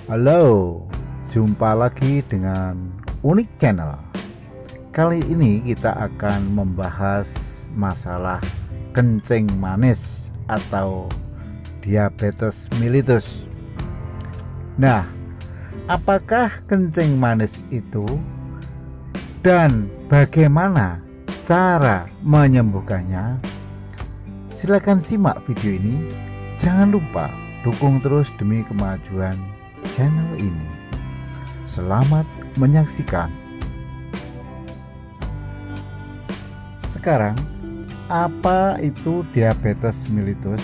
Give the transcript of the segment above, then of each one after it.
Halo, jumpa lagi dengan Unik Channel. Kali ini kita akan membahas masalah kencing manis atau diabetes mellitus. Nah, apakah kencing manis itu dan bagaimana cara menyembuhkannya? Silakan simak video ini. Jangan lupa dukung terus demi kemajuan channel ini. Selamat menyaksikan. Sekarang, apa itu diabetes mellitus?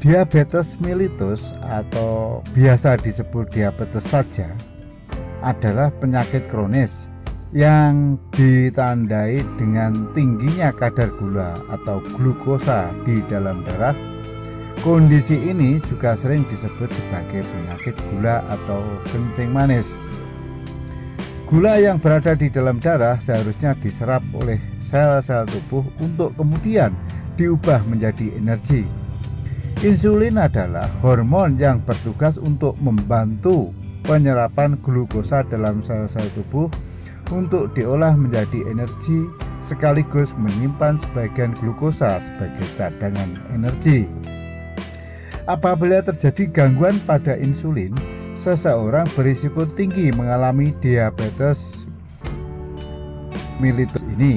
Diabetes mellitus atau biasa disebut diabetes saja adalah penyakit kronis yang ditandai dengan tingginya kadar gula atau glukosa di dalam darah. Kondisi ini juga sering disebut sebagai penyakit gula atau kencing manis. Gula yang berada di dalam darah seharusnya diserap oleh sel-sel tubuh untuk kemudian diubah menjadi energi. Insulin adalah hormon yang bertugas untuk membantu penyerapan glukosa dalam sel-sel tubuh untuk diolah menjadi energi, sekaligus menyimpan sebagian glukosa sebagai cadangan energi. Apabila terjadi gangguan pada insulin, seseorang berisiko tinggi mengalami diabetes mellitus ini.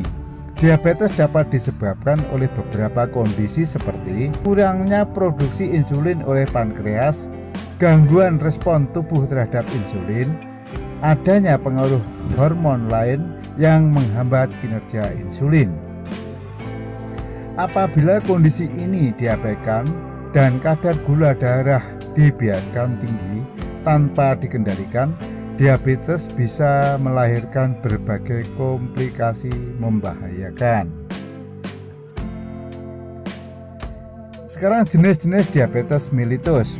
Diabetes dapat disebabkan oleh beberapa kondisi seperti kurangnya produksi insulin oleh pankreas, gangguan respon tubuh terhadap insulin, adanya pengaruh hormon lain yang menghambat kinerja insulin. Apabila kondisi ini diabaikan dan kadar gula darah dibiarkan tinggi tanpa dikendalikan, diabetes bisa melahirkan berbagai komplikasi membahayakan. Sekarang jenis-jenis diabetes mellitus.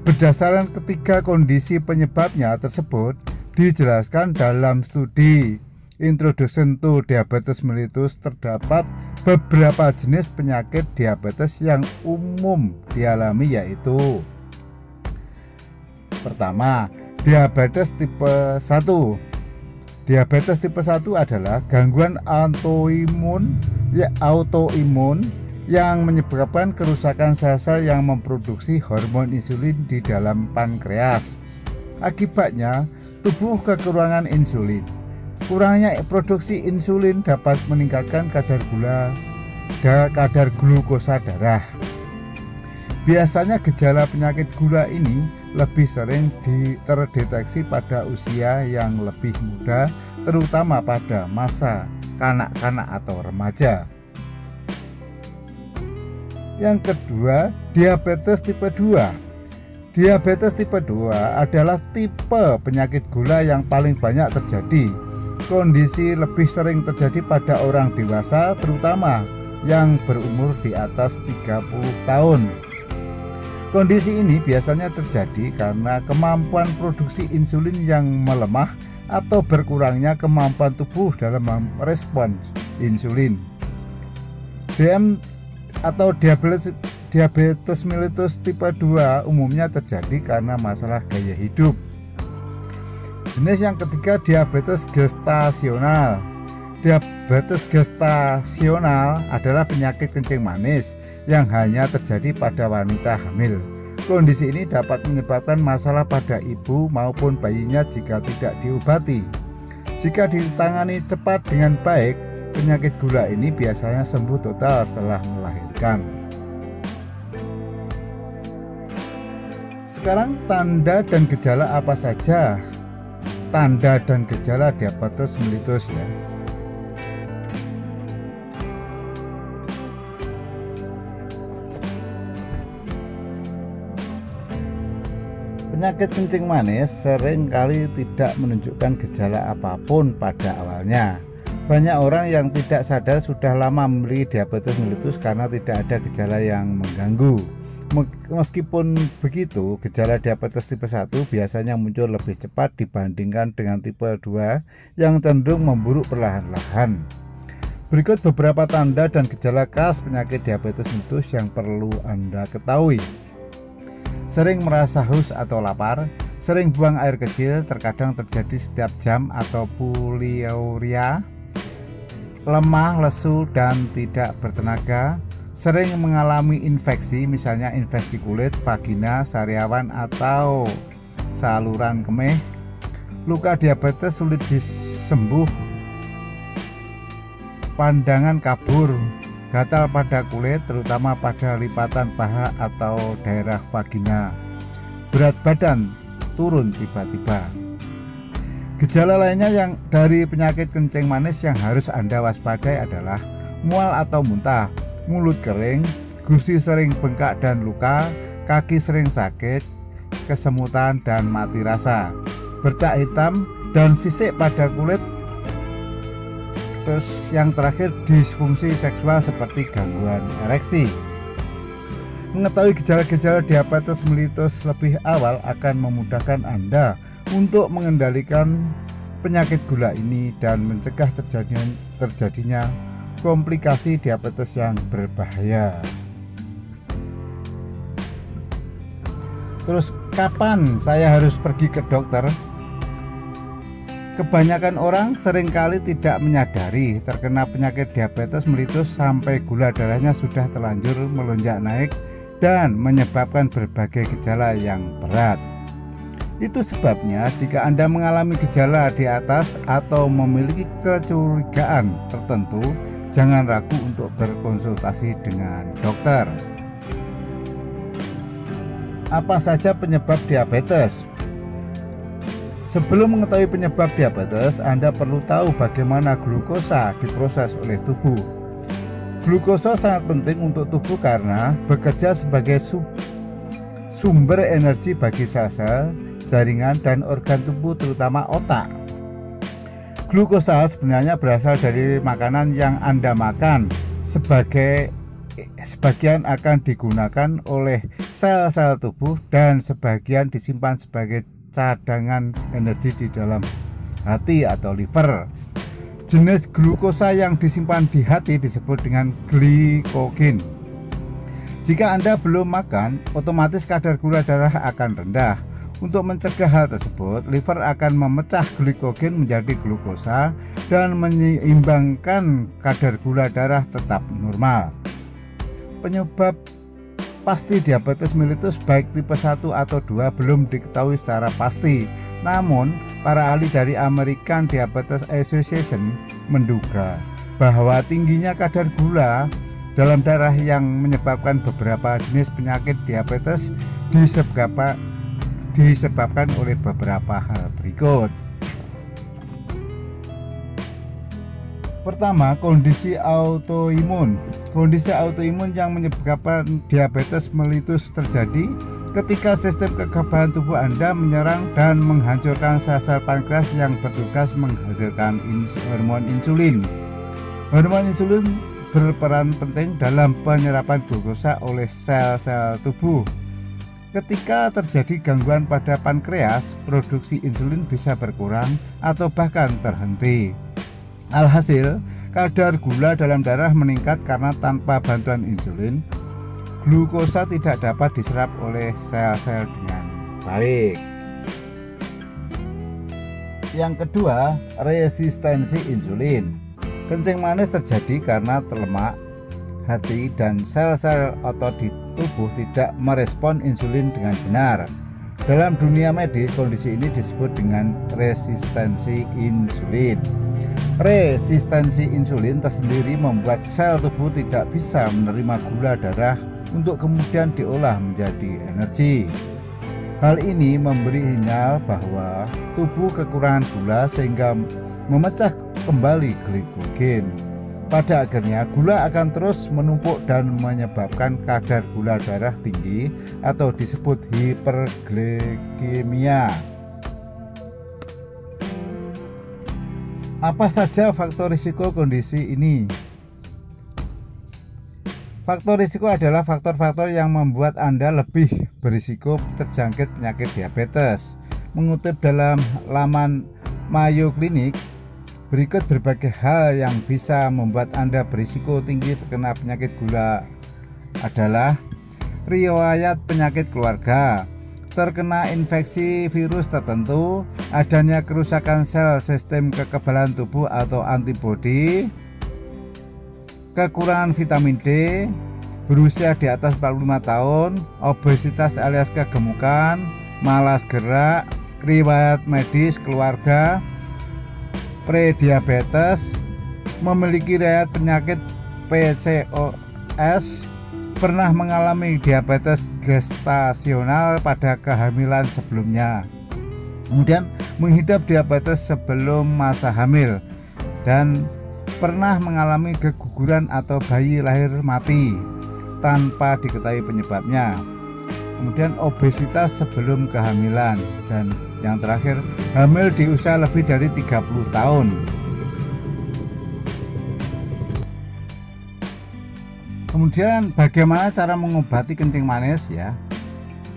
Berdasarkan ketiga kondisi penyebabnya tersebut dijelaskan dalam studi Introduction to Diabetes Mellitus. Terdapat beberapa jenis penyakit diabetes yang umum dialami, yaitu pertama, diabetes tipe 1. Diabetes tipe 1 adalah gangguan autoimun yang menyebabkan kerusakan sel-sel yang memproduksi hormon insulin di dalam pankreas. Akibatnya, tubuh kekurangan insulin. Kurangnya produksi insulin dapat meningkatkan kadar glukosa darah. Biasanya gejala penyakit gula ini lebih sering terdeteksi pada usia yang lebih muda, terutama pada masa kanak-kanak atau remaja. Yang kedua, diabetes tipe 2. Diabetes tipe 2 adalah tipe penyakit gula yang paling banyak terjadi. Kondisi lebih sering terjadi pada orang dewasa, terutama yang berumur di atas 30 tahun. Kondisi ini biasanya terjadi karena kemampuan produksi insulin yang melemah atau berkurangnya kemampuan tubuh dalam merespons insulin. DM atau diabetes mellitus tipe 2 umumnya terjadi karena masalah gaya hidup. Jenis yang ketiga, diabetes gestasional. Diabetes gestasional adalah penyakit kencing manis yang hanya terjadi pada wanita hamil. Kondisi ini dapat menyebabkan masalah pada ibu maupun bayinya jika tidak diobati. Jika ditangani cepat dengan baik, penyakit gula ini biasanya sembuh total setelah melahirkan. Sekarang, tanda dan gejala apa saja tanda dan gejala diabetes mellitus ya. Penyakit kencing manis seringkali tidak menunjukkan gejala apapun pada awalnya. Banyak orang yang tidak sadar sudah lama memiliki diabetes mellitus karena tidak ada gejala yang mengganggu. Meskipun begitu, gejala diabetes tipe 1 biasanya muncul lebih cepat dibandingkan dengan tipe 2 yang cenderung memburuk perlahan-lahan. Berikut beberapa tanda dan gejala khas penyakit diabetes mellitus yang perlu Anda ketahui. sering merasa haus atau lapar, sering buang air kecil, terkadang terjadi setiap jam atau poliuria, lemah, lesu, dan tidak bertenaga, sering mengalami infeksi, misalnya infeksi kulit, vagina, sariawan, atau saluran kemih, luka diabetes sulit disembuh, pandangan kabur, gatal pada kulit, terutama pada lipatan paha atau daerah vagina, berat badan turun tiba-tiba. Gejala lainnya yang dari penyakit kencing manis yang harus Anda waspadai adalah mual atau muntah, mulut kering, gusi sering bengkak dan luka, kaki sering sakit, kesemutan dan mati rasa, bercak hitam dan sisik pada kulit. Terus yang terakhir, disfungsi seksual seperti gangguan ereksi. Mengetahui gejala-gejala diabetes mellitus lebih awal akan memudahkan Anda untuk mengendalikan penyakit gula ini dan mencegah terjadinya komplikasi diabetes yang berbahaya. Terus kapan saya harus pergi ke dokter? Kebanyakan orang seringkali tidak menyadari terkena penyakit diabetes mellitus sampai gula darahnya sudah terlanjur melonjak naik dan menyebabkan berbagai gejala yang berat. Itu sebabnya jika Anda mengalami gejala di atas atau memiliki kecurigaan tertentu, jangan ragu untuk berkonsultasi dengan dokter. Apa saja penyebab diabetes? Sebelum mengetahui penyebab diabetes, Anda perlu tahu bagaimana glukosa diproses oleh tubuh. Glukosa sangat penting untuk tubuh karena bekerja sebagai sumber energi bagi sel-sel, jaringan, dan organ tubuh terutama otak. Glukosa sebenarnya berasal dari makanan yang Anda makan. Sebagian akan digunakan oleh sel-sel tubuh dan sebagian disimpan sebagai cadangan energi di dalam hati atau liver. Jenis glukosa yang disimpan di hati disebut dengan glikogen. Jika Anda belum makan, otomatis kadar gula darah akan rendah. Untuk mencegah hal tersebut, liver akan memecah glikogen menjadi glukosa dan menyeimbangkan kadar gula darah tetap normal. Penyebab pasti diabetes mellitus baik tipe 1 atau 2 belum diketahui secara pasti. Namun, para ahli dari American Diabetes Association menduga bahwa tingginya kadar gula dalam darah yang menyebabkan beberapa jenis penyakit diabetes disebabkan oleh beberapa hal berikut. Pertama, kondisi autoimun. Kondisi autoimun yang menyebabkan diabetes mellitus terjadi ketika sistem kekebalan tubuh Anda menyerang dan menghancurkan sel-sel pankreas yang bertugas menghasilkan hormon insulin. Hormon insulin berperan penting dalam penyerapan glukosa oleh sel-sel tubuh. Ketika terjadi gangguan pada pankreas, produksi insulin bisa berkurang atau bahkan terhenti. Alhasil, kadar gula dalam darah meningkat karena tanpa bantuan insulin, glukosa tidak dapat diserap oleh sel-sel dengan baik. Yang kedua, resistensi insulin. Kencing manis terjadi karena lemak, hati, dan sel-sel otot di tubuh tidak merespon insulin dengan benar. Dalam dunia medis, kondisi ini disebut dengan resistensi insulin. Resistensi insulin tersendiri membuat sel tubuh tidak bisa menerima gula darah untuk kemudian diolah menjadi energi. Hal ini memberi sinyal bahwa tubuh kekurangan gula sehingga memecah kembali glikogen. Pada akhirnya gula akan terus menumpuk dan menyebabkan kadar gula darah tinggi atau disebut hiperglikemia. Apa saja faktor risiko kondisi ini? Faktor risiko adalah faktor-faktor yang membuat Anda lebih berisiko terjangkit penyakit diabetes. Mengutip dalam laman Mayo Clinic, berikut berbagai hal yang bisa membuat Anda berisiko tinggi terkena penyakit gula adalah riwayat penyakit keluarga, terkena infeksi virus tertentu, adanya kerusakan sel sistem kekebalan tubuh atau antibodi, kekurangan vitamin D, berusia di atas 45 tahun, obesitas alias kegemukan, malas gerak, riwayat medis keluarga, prediabetes, memiliki riwayat penyakit PCOS, pernah mengalami diabetes gestasional pada kehamilan sebelumnya, kemudian menghidap diabetes sebelum masa hamil, dan pernah mengalami keguguran atau bayi lahir mati tanpa diketahui penyebabnya, kemudian obesitas sebelum kehamilan, dan yang terakhir hamil di usia lebih dari 30 tahun. Kemudian bagaimana cara mengobati kencing manis ya?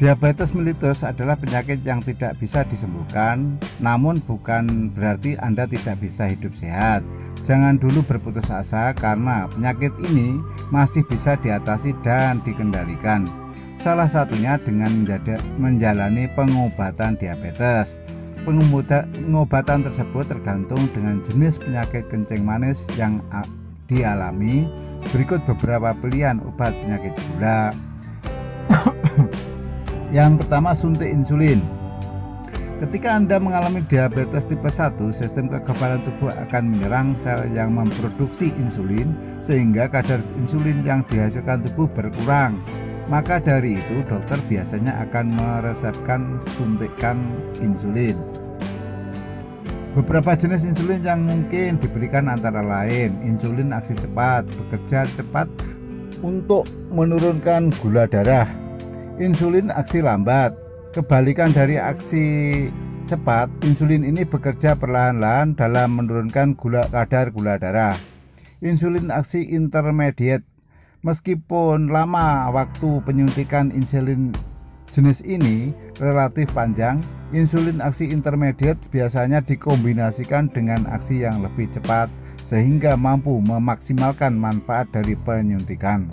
Diabetes mellitus adalah penyakit yang tidak bisa disembuhkan, namun bukan berarti Anda tidak bisa hidup sehat. Jangan dulu berputus asa karena penyakit ini masih bisa diatasi dan dikendalikan. Salah satunya dengan menjalani pengobatan diabetes. Pengobatan tersebut tergantung dengan jenis penyakit kencing manis yang dialami. Berikut beberapa pilihan obat penyakit gula. Yang pertama, suntik insulin. Ketika Anda mengalami diabetes tipe 1, sistem kekebalan tubuh akan menyerang sel yang memproduksi insulin sehingga kadar insulin yang dihasilkan tubuh berkurang. Maka dari itu dokter biasanya akan meresepkan suntikan insulin. Beberapa jenis insulin yang mungkin diberikan antara lain insulin aksi cepat, bekerja cepat untuk menurunkan gula darah. Insulin aksi lambat, kebalikan dari aksi cepat, insulin ini bekerja perlahan-lahan dalam menurunkan kadar gula darah. Insulin aksi intermediate, meskipun lama waktu penyuntikan insulin jenis ini relatif panjang, insulin aksi intermediate biasanya dikombinasikan dengan aksi yang lebih cepat sehingga mampu memaksimalkan manfaat dari penyuntikan.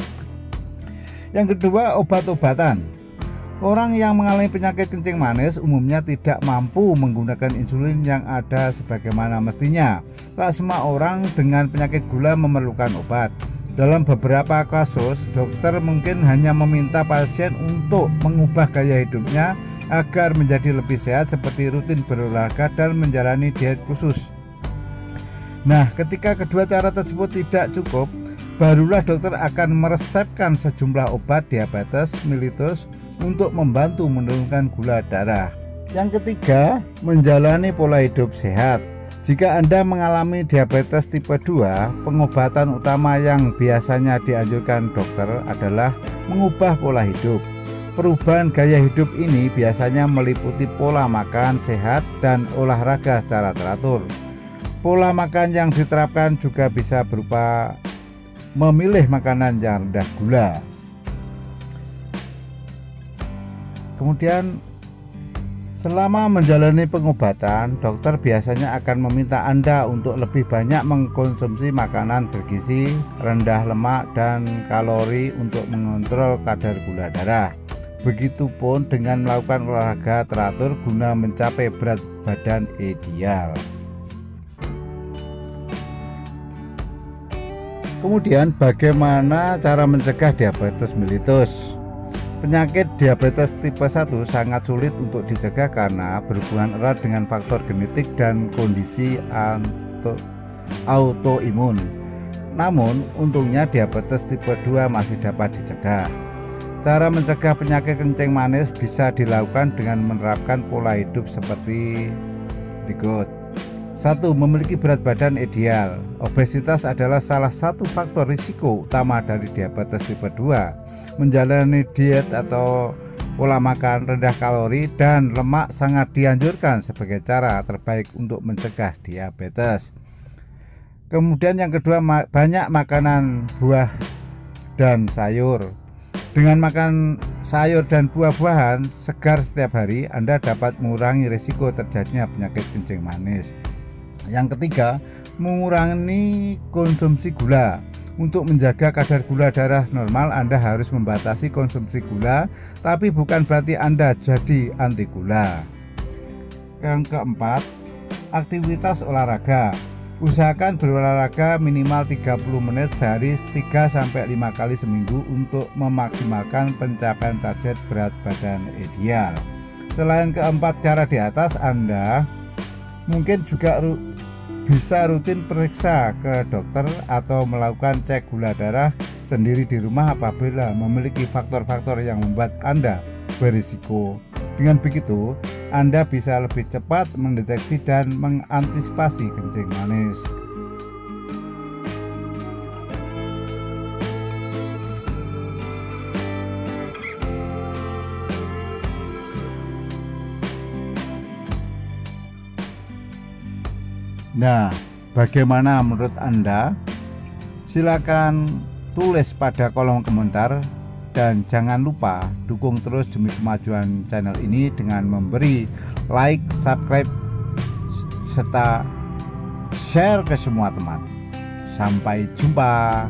Yang kedua, obat-obatan. Orang yang mengalami penyakit kencing manis umumnya tidak mampu menggunakan insulin yang ada sebagaimana mestinya. Tak semua orang dengan penyakit gula memerlukan obat. Dalam beberapa kasus, dokter mungkin hanya meminta pasien untuk mengubah gaya hidupnya agar menjadi lebih sehat seperti rutin berolahraga dan menjalani diet khusus. Nah, ketika kedua cara tersebut tidak cukup, barulah dokter akan meresepkan sejumlah obat diabetes mellitus untuk membantu menurunkan gula darah. Yang ketiga, menjalani pola hidup sehat. Jika Anda mengalami diabetes tipe 2, pengobatan utama yang biasanya dianjurkan dokter adalah mengubah pola hidup. Perubahan gaya hidup ini biasanya meliputi pola makan sehat dan olahraga secara teratur. Pola makan yang diterapkan juga bisa berupa memilih makanan yang rendah gula. Kemudian selama menjalani pengobatan, dokter biasanya akan meminta Anda untuk lebih banyak mengkonsumsi makanan bergizi, rendah lemak dan kalori untuk mengontrol kadar gula darah. Begitupun dengan melakukan olahraga teratur guna mencapai berat badan ideal. Kemudian bagaimana cara mencegah diabetes mellitus? Penyakit diabetes tipe 1 sangat sulit untuk dicegah karena berhubungan erat dengan faktor genetik dan kondisi autoimun. Namun, untungnya diabetes tipe 2 masih dapat dicegah. Cara mencegah penyakit kencing manis bisa dilakukan dengan menerapkan pola hidup seperti berikut. 1. Memiliki berat badan ideal. Obesitas adalah salah satu faktor risiko utama dari diabetes tipe 2. Menjalani diet atau pola makan rendah kalori dan lemak sangat dianjurkan sebagai cara terbaik untuk mencegah diabetes. Kemudian yang kedua, banyak makanan buah dan sayur. Dengan makan sayur dan buah-buahan segar setiap hari, Anda dapat mengurangi risiko terjadinya penyakit kencing manis. Yang ketiga, mengurangi konsumsi gula. Untuk menjaga kadar gula darah normal, Anda harus membatasi konsumsi gula, tapi bukan berarti Anda jadi anti gula. Yang keempat, aktivitas olahraga. Usahakan berolahraga minimal 30 menit sehari 3-5 kali seminggu untuk memaksimalkan pencapaian target berat badan ideal. Selain keempat cara di atas, Anda mungkin juga bisa rutin periksa ke dokter atau melakukan cek gula darah sendiri di rumah apabila memiliki faktor-faktor yang membuat Anda berisiko. Dengan begitu, Anda bisa lebih cepat mendeteksi dan mengantisipasi kencing manis. Nah, bagaimana menurut Anda? Silakan tulis pada kolom komentar. Dan jangan lupa dukung terus demi kemajuan channel ini dengan memberi like, subscribe, serta share ke semua teman. Sampai jumpa.